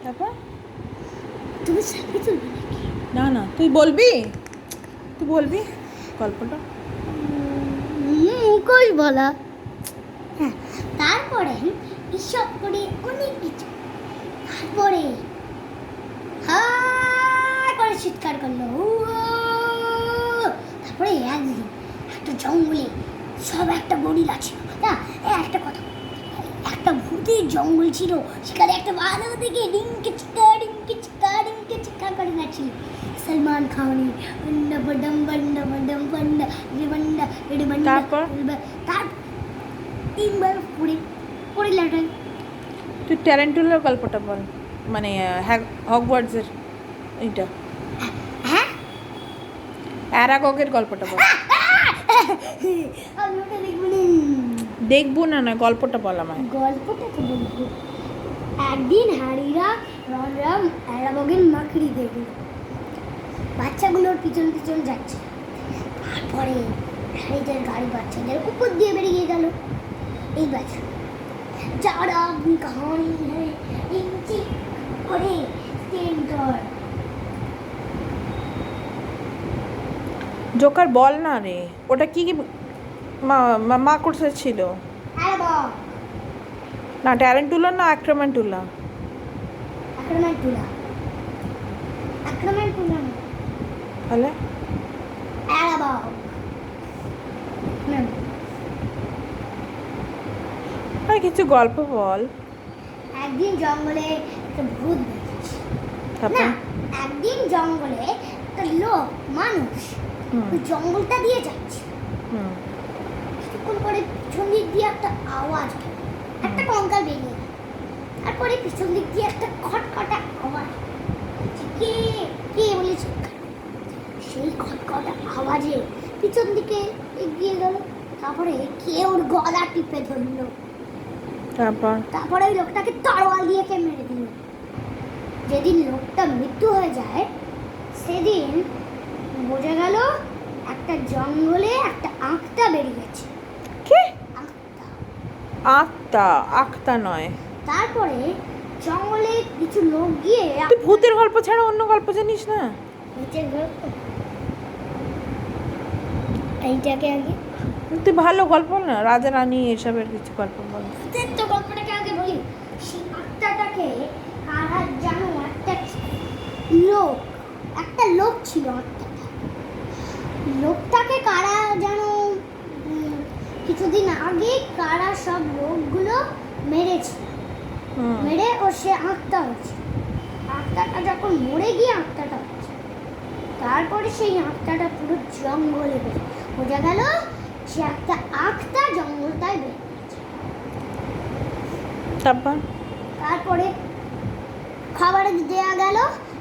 তারপর তুমি সেলফি তুলবে নাকি? না না, তুই বলবি গল্পটা। মুখোশ বলা। হ্যাঁ, তারপরে এসব করে অনেক কিছু, তারপরে হায় করে চিৎকার করলো। তারপরে একদিন একটা জঙ্গলে সব একটা গরিলা ছিল না, একটা কথা, একটা ভূতের জঙ্গল ছিল, সেখানে একটা ভালো দিকে ডিঙ্কে চিৎকা করে নাচছিল সলমান খানের বন্ডা বডম বন্ডা বডম বন্ডা রিবন্ডা রিবন্ডা। তারপর? তার তিনবার পড়ে লাটাই। তুই ট্যারেন্টুলার গল্পটা বল, মানে হগওয়ার্টসের এইটা, হ্যাঁ, অ্যারাগগের গল্পটা বল। আমি ওটা দেখবো না। দেখবো না, না গল্পটা বল আমায়। গল্পটা তো বলবো। একদিন হারিরা রনরাম অ্যারাগগের মাকড়ি দেখল, বাচ্চাগুলোর পিছন পিছন যাচ্ছে। তারপরে হ্যারিদের গাড়ি বাচ্চাদের উপর দিয়ে বেরিয়ে গেল। এই বাচ্চা যারা কাহানি হ্যাঁ ইঞ্চি করে সেন্টার। জোকার বল না রে, ওটা কি কি মাকড়সা ছিল? অ্যারাগগ না ট্যারেন্টুলা না অ্যাক্রোম্যান্টুলা? আক্রমণটুলা না তাহলে অ্যারাগগ। আর কিছু গল্প বল। একদিন জঙ্গলে একটা ভূত দেখেছি। তারপর? না, একদিন জঙ্গলে একটা লোক মানুষ হুম। ওই জঙ্গলটা দিয়ে যাচ্ছে। হুম। কিছুক্ষণ পরে পিছন দিক দিয়ে একটা আওয়াজ হলো, একটা কঙ্কাল বেরিয়ে গেল। তারপরে পিছন দিক দিয়ে একটা খটখটা আওয়াজ, কে কে বলে চিৎকার করলো। সেই খটখটা আওয়াজে পিছন দিকে এগিয়ে গেল। তারপরে কে ওর গলা টিপে ধরলো। তারপর ওই লোকটাকে তরোয়াল দিয়ে কে মেরে দিল। যেদিন লোকটা মৃত্যু হয়ে যায় সেদিন বোঝা গেল একটা জঙ্গলে একটা আঁকটা বেরিয়েছে। কি আঁকটা। আত্মা? আত্মা নয়। তারপরে জঙ্গলে কিছু লোক গিয়ে তুই ভূতের গল্প ছাড়া অন্য গল্প জানিস না? ভূতের গল্প এইটাকে আগে, তুই ভালো গল্প বল না, রাজা রানী এসবের কিছু গল্প বল। ভূতের তো গল্পটাকে আগে বলি। সেই আত্মাটাকে কারা জানো, একটা লোক ছিল আত্মাটা। লোকটাকে কারা যেন কিছুদিন আগে কারা সব লোকগুলো মেরেছে, মেরে ও সে আত্মা হয়েছে। আত্মাটা যখন মরে গিয়ে আত্মাটা হচ্ছে, তারপরে সেই আত্মাটা পুরো জঙ্গলে বোঝা গেল সে একটা আত্মা জঙ্গলটায় বেরিয়েছে। তারপরে খাবার দেয়া গেল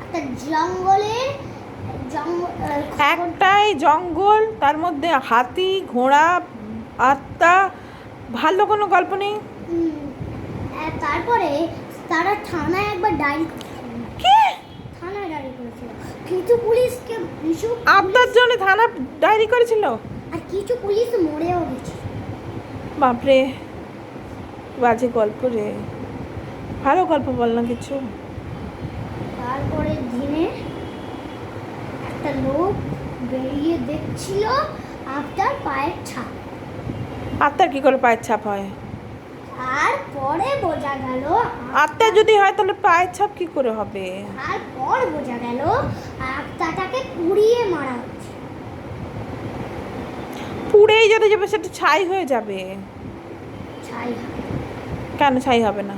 একটা জঙ্গলের একটাই জঙ্গল, তার মধ্যে হাতি ঘোড়া আত্মা, ভালো কোনো গল্প নেই? তারপরে তারা থানায় একবার ডায়েরি করেছিল। কি? থানায় ডায়েরি করেছিল, কিছু পুলিশকে আত্মার জন্য থানা ডায়েরি করেছিল? আর কিছু পুলিশ মরেও গেছে। বাপরে, বাজে গল্প রে, ভালো গল্প বল না কিছু। তারপরে দিনে একটা লোক বেরিয়ে দেখছিল আত্মার পায়ের ছাপ। আত্মার কি করে পায়ের ছাপ হয়? তারপরে বোঝা গেল আত্মা যদি হয় তাহলে পায়ের ছাপ কি করে হবে? তারপর বোঝা গেল আত্মাটাকে পুড়িয়ে মারা হচ্ছে। পুড়েই যদি যাবে সেটা ছাই হয়ে যাবে। ছাই হবে। কেন ছাই হবে না?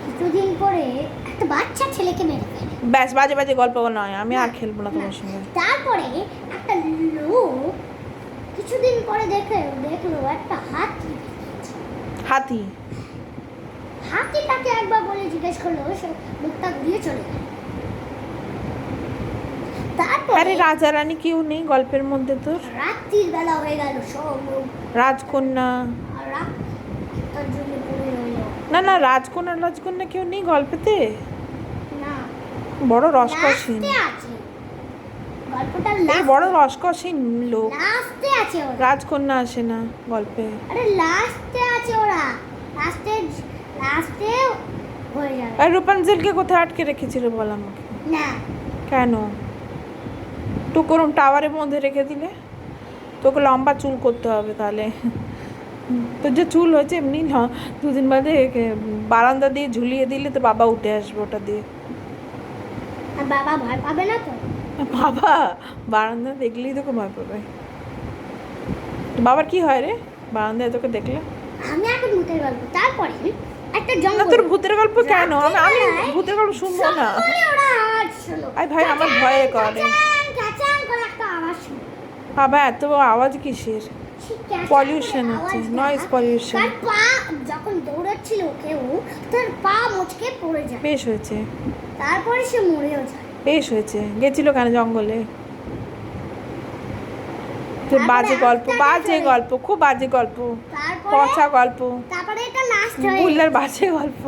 কিছুদিন পরে একটা বাচ্চা ছেলেকে মেরে ফেলে। ব্যাস, বাজে বাজে গল্প নয়, আমি আর খেলবো না তোমার সঙ্গে। তারপরে একটা লোক কিছুদিন পরে দেখলো একটা হাতি। হাতি? হাতিটাকে একবার বলে জিজ্ঞেস করলো, সে লোকটা ঘুরিয়ে চলে গেল। আরে রাজা রানী কেউ নেই গল্পের মধ্যে তোর? রাত্রির বেলা হয়ে গেল, সব রাজকন্যা? না না, রাজকন্যা কেউ নেই গল্পেতে? না, বড় রসকসীন গল্পটা বড় রসকসীন লোক। লাস্টে আছে ওরা। রাজকন্যা আসে না গল্পে? আরে লাস্টে আছে ওরা, লাস্টে হয়ে যাবে। আর রূপাঞ্জলকে কোথায় আটকে রেখেছিল বল আমাকে? না, কেন টুকুরম টাওয়ারের মধ্যে রেখে দিলে? তোকে লম্বা চুল করতে হবে তাহলে। তোর যে চুল হয়েছে এমনি না, দুদিন বাদে বারান্দা দিয়ে ঝুলিয়ে দিলে তো বাবা উঠে আসবে ওটা দিয়ে। আর বাবা ভয় পাবে না তো? বাবা বারান্দা দেখলেই তোকে ভয় পাবে। বাবার কি হয় রে বারান্দায় তোকে দেখলে? আমি এখন ভূতের গল্প, তারপরে একটা না জঙ্গল। তোর ভূতের গল্প কেন? আমি ভূতের গল্প শুনবো না। সকালে ওরা আওয়াজ শোনো। আই ভাই আমার ভয়ে করে। ক্যাচাং করে একটা আওয়াজ শোনো। বাবা এত আওয়াজ কিসের? Pollution হচ্ছে, noise pollution. তার পা যখন দৌড়াচ্ছিল কেউ, তার পা মুচকে পড়ে যায়। বেশ হয়েছে, তারপরে সে মরেও যায়। বেশ হয়েছে। গেছিল কেন জঙ্গলে? তোর তারপরে বাজে গল্প, আস্তে বাজে আস্তে গল্প, খুব বাজে গল্প, তারপরে পচা গল্প, তারপরে এটা লাস্ট হয়ে বুল্লার বাজে গল্প।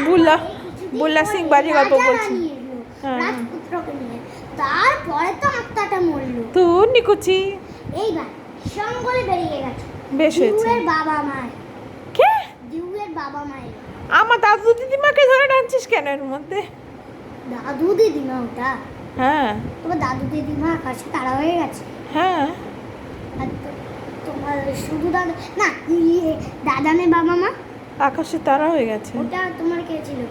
বুল্লা বুল্লা সিং বাজে গল্প বলছে। হ্যাঁ। রাজপুত্রকে নিয়ে। তারপরে তো আত্মাটা মরলো। তুই নিকুচি। এইবার জঙ্গলে বেরিয়ে গেছে। বেশ হয়েছে। দিউয়ের বাবা মায়ের। কে? দিউয়ের বাবা মায়ের। আমার দাদু দিদিমাকে ধরে টানছিস কেন এর মধ্যে? দাদু দিদিমা ওটা। হ্যাঁ তোমার দাদু দিদিমা আকাশে তারা হয়ে গেছে। হ্যাঁ। আর তোমার শুধু দাদা না, ইয়ে দাদানের বাবা মা। আকাশে তারা হয়ে গেছে। ওটা তোমার কে ছিল?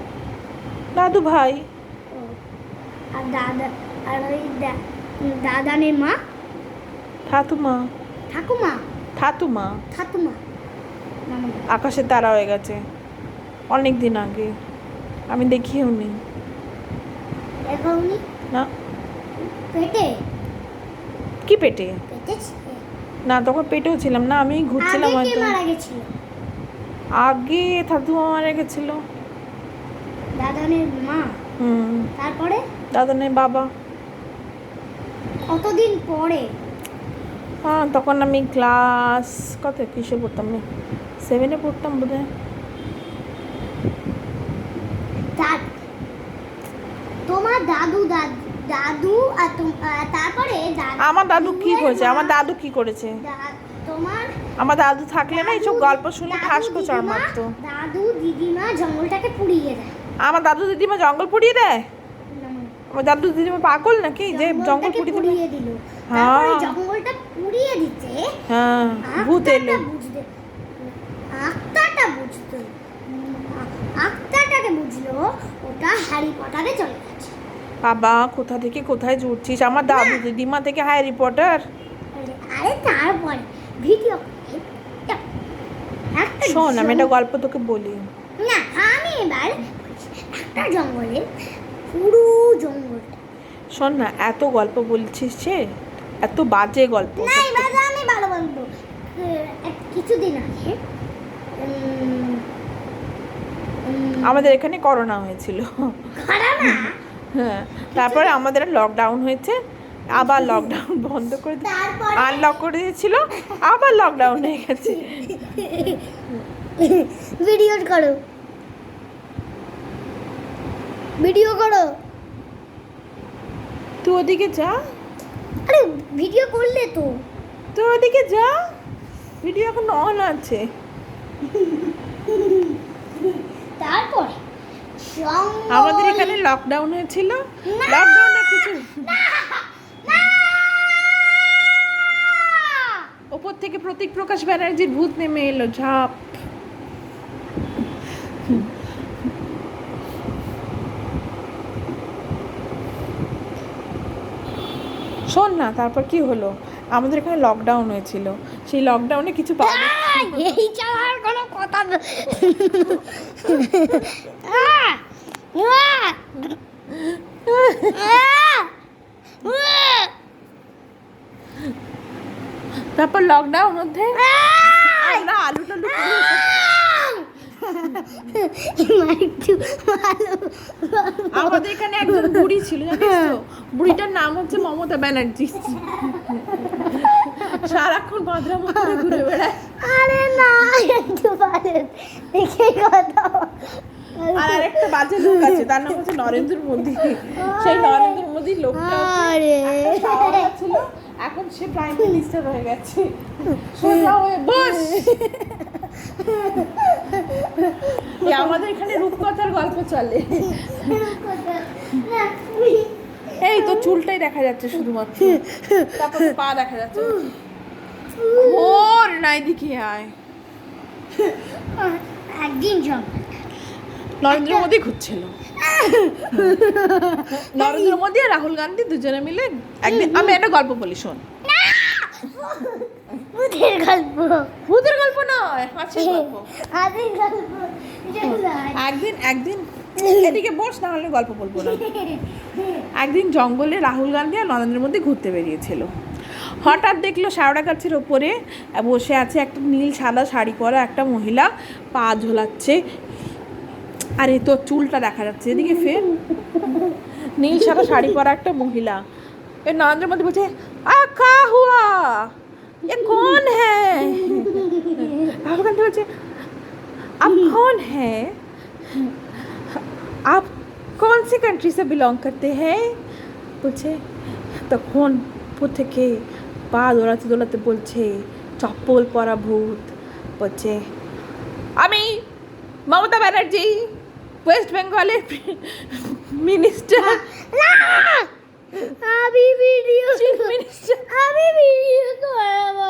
দাদু ভাই। ও, আর দাদা আর ওই দাদানের মা ঠাতুমা। ঠাকুমা ঠাতুমা ঠাকুমা মামা। আকাশে তারা হয়ে গেছে অনেক দিন আগে, আমি দেখিও নি। এখনই না। পেটে কি পেটে? পেটে ছিল। না তখন পেটেও ছিলাম না, আমি ঘুরছিলাম আগে কে হয়তো। মারা গেছিল? আগে ঠাতুমা মারা গেছিল। দাদানের মা। তারপরে দাদা নেই বাবা। কতদিন পরে? হ্যাঁ তখন আমি ক্লাস কত কিসে পড়তাম, না 7-এ পড়তাম বোধহয়। তার তোমার দাদু দাদু আর তারপরে আমার দাদু কি করেছে? আমার দাদু কি করেছে? তোমার আমার দাদু থাকলে না এইসব গল্প শুনলে ঠাসকো চড় মারতো। দাদু দিদিমা জঙ্গলটাকে পুড়িয়ে দেয়। আমার দাদু দিদিমা জঙ্গল পুড়িয়ে দেয়? আমার দাদু দিদিমা পাগল নাকি যে জঙ্গল পুড়িয়ে দিল? হ্যাঁ। তারপরে জঙ্গলটা পুড়িয়ে দিতে হ্যাঁ ভূত এলো। আত্মাটাকে বুঝলো ওটা হ্যারি পটারে চলে গেছে। বাবা কোথা থেকে কোথায় জুড়ছিস? আমার দাদু দিদিমা থেকে হ্যারি পটার? আরে তারপরে ভিডিও শোন আমি একটা গল্প তোকে বলি। না, আমি এবার একটা জঙ্গলে পুরো জঙ্গলটা। শোন না এত গল্প বলছিস যে, এত বাজে গল্প। না এবার আমি ভালো বলবো। কিছুদিন আগে আমাদের এখানে করোনা হয়েছিল। করোনা? হ্যাঁ তারপরে আমাদের লকডাউন হয়েছে, আবার লকডাউন বন্ধ করে তারপরে আনলক করে দিয়েছিল, আবার লকডাউন হয়ে গেছে। ভিডিও করো, ভিডিও করো। তুই ওদিকে যা। আরে ভিডিও করলে তো। তুই ওদিকে যা, ভিডিও এখন অন আছে। তারপরে আমাদের এখানে লকডাউন হয়েছিল। লকডাউনে কিছু ওপর থেকে প্রতীক প্রকাশ ব্যানার্জির ভূত নেমে এলো ঝাপ। শোন না তারপর কি হলো, আমাদের এখানে লকডাউন হয়েছিল, সেই লকডাউনে কিছু পাওয়া এই চালার কোনো কথা তারপর লকডাউন মধ্যে আমরা আলু টালু আমাদের এখানে একজন বুড়ি ছিল জানিস তো, বুড়িটার নাম হচ্ছে মমতা ব্যানার্জি। সারাক্ষণ বাঁধরা মুখ করে ঘুরে বেড়ায়। আরে না একটু পারে দেখে কথা। আর আরেকটা বাজে লোক আছে, তার নাম হচ্ছে নরেন্দ্র মোদী। সেই নরেন্দ্র মোদী লোকটা ছিল, এখন সে প্রাইম মিনিস্টার হয়ে গেছে। সোজা হয়ে বস এই আমাদের এখানে রূপকথার গল্প চলে। না, এই তো চুলটাই দেখা যাচ্ছে শুধুমাত্র, তারপর তো পা দেখা যাচ্ছে। ওর নাই দিকে আয়। একদিন জঙ্গল নরেন্দ্র মোদী ঘুরছিল, নরেন্দ্র মোদী আর রাহুল গান্ধী দুজনে মিলে একদিন, আমি একটা গল্প বলি শোন। ভূতের গল্প, ভূতের গল্প নয়, হাসির গল্প। আদির গল্প, একদিন একদিন এদিকে বস, না হলে গল্প বলবো না। একদিন জঙ্গলে রাহুল গান্ধী আর নরেন্দ্র মোদী ঘুরতে বেরিয়েছিল। হঠাৎ দেখলো শ্যাওড়া গাছের ওপরে বসে আছে একটা নীল সাদা শাড়ি পরা একটা মহিলা, পা ঝোলাচ্ছে। আরে তোর চুলটা দেখা যাচ্ছে এদিকে ফের। নীল সাদা শাড়ি পরা একটা মহিলা, এর নরেন্দ্র মোদী বলছে আ কা হুয়া, ये कौन है? राहुल गांधी বলছে आप कौन है? आप कौन सी कंट्री से बिलोंग करते हैं? বলছে তখন উপর থেকে পা দোলাতে দোলাতে বলছে, চপ্পল পরা ভূত বলছে আমি মমতা ব্যানার্জি, ওয়েস্ট বেঙ্গলের মিনিস্টার। আমি ভিডিও চিফ মিনিস্টার। আমি ভিডিও করাবো।